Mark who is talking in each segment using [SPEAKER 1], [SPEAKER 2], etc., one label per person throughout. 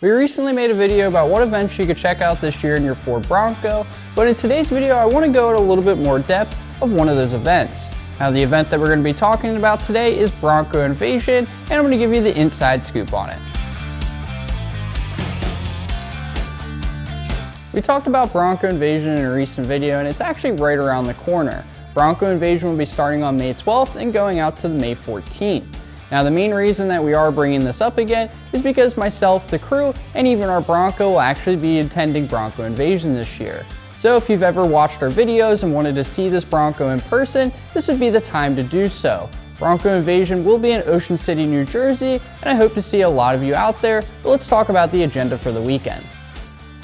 [SPEAKER 1] We recently made a video about what events you could check out this year in your Ford Bronco, but in today's video I want to go into a little bit more depth of one of those events. Now the event that we're going to be talking about today is Bronco Invasion, and I'm going to give you the inside scoop on it. We talked about Bronco Invasion in a recent video, and it's actually right around the corner. Bronco Invasion will be starting on May 12th and going out to May 14th. Now the main reason that we are bringing this up again is because myself, the crew, and even our Bronco will actually be attending Bronco Invasion this year. So if you've ever watched our videos and wanted to see this Bronco in person, this would be the time to do so. Bronco Invasion will be in Ocean City, New Jersey, and I hope to see a lot of you out there, but let's talk about the agenda for the weekend.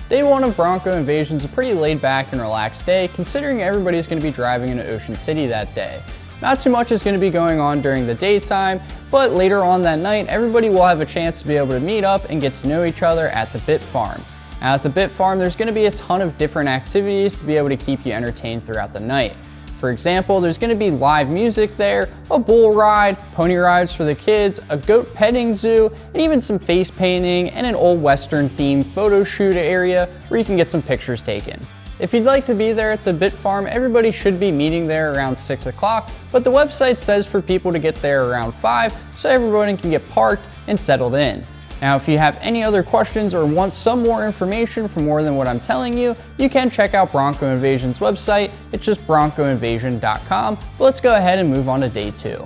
[SPEAKER 1] Day one of Bronco Invasion is a pretty laid back and relaxed day, considering everybody's going to be driving into Ocean City that day. Not too much is going to be going on during the daytime, but later on that night, everybody will have a chance to be able to meet up and get to know each other at the Bit Farm. Now at the Bit Farm, there's going to be a ton of different activities to be able to keep you entertained throughout the night. For example, there's going to be live music there, a bull ride, pony rides for the kids, a goat petting zoo, and even some face painting and an old western themed photo shoot area where you can get some pictures taken. If you'd like to be there at the Bit Farm, everybody should be meeting there around 6 o'clock, but the website says for people to get there around 5 so everybody can get parked and settled in. Now if you have any other questions or want some more information for more than what I'm telling you, you can check out Bronco Invasion's website. It's just broncoinvasion.com, but let's go ahead and move on to day 2.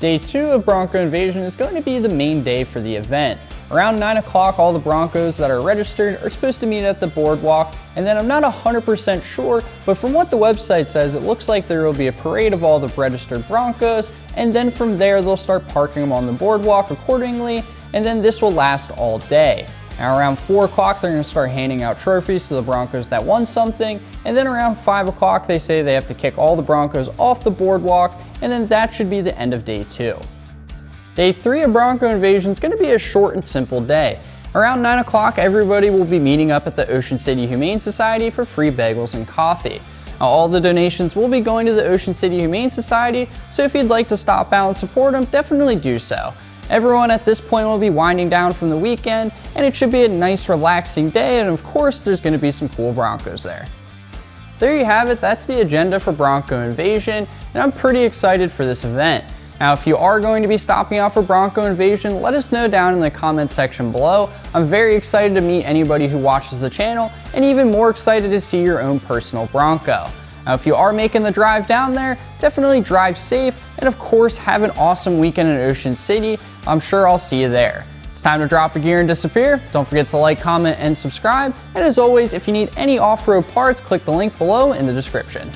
[SPEAKER 1] Day 2 of Bronco Invasion is going to be the main day for the event. Around 9 o'clock, all the Broncos that are registered are supposed to meet at the boardwalk, and then I'm not 100% sure, but from what the website says, it looks like there will be a parade of all the registered Broncos, and then from there they'll start parking them on the boardwalk accordingly, and then this will last all day. Now around 4 o'clock, they're going to start handing out trophies to the Broncos that won something, and then around 5 o'clock, they say they have to kick all the Broncos off the boardwalk, and then that should be the end of day 2. Day 3 of Bronco Invasion is going to be a short and simple day. Around 9 o'clock, everybody will be meeting up at the Ocean City Humane Society for free bagels and coffee. Now, all the donations will be going to the Ocean City Humane Society, so if you'd like to stop out and support them, definitely do so. Everyone at this point will be winding down from the weekend, and it should be a nice relaxing day, and of course there's going to be some cool Broncos there. There you have it, that's the agenda for Bronco Invasion, and I'm pretty excited for this event. Now if you are going to be stopping out for Bronco Invasion, let us know down in the comment section below. I'm very excited to meet anybody who watches the channel, and even more excited to see your own personal Bronco. Now if you are making the drive down there, definitely drive safe, and of course have an awesome weekend in Ocean City. I'm sure I'll see you there. It's time to drop a gear and disappear. Don't forget to like, comment, and subscribe. And as always, if you need any off-road parts, click the link below in the description.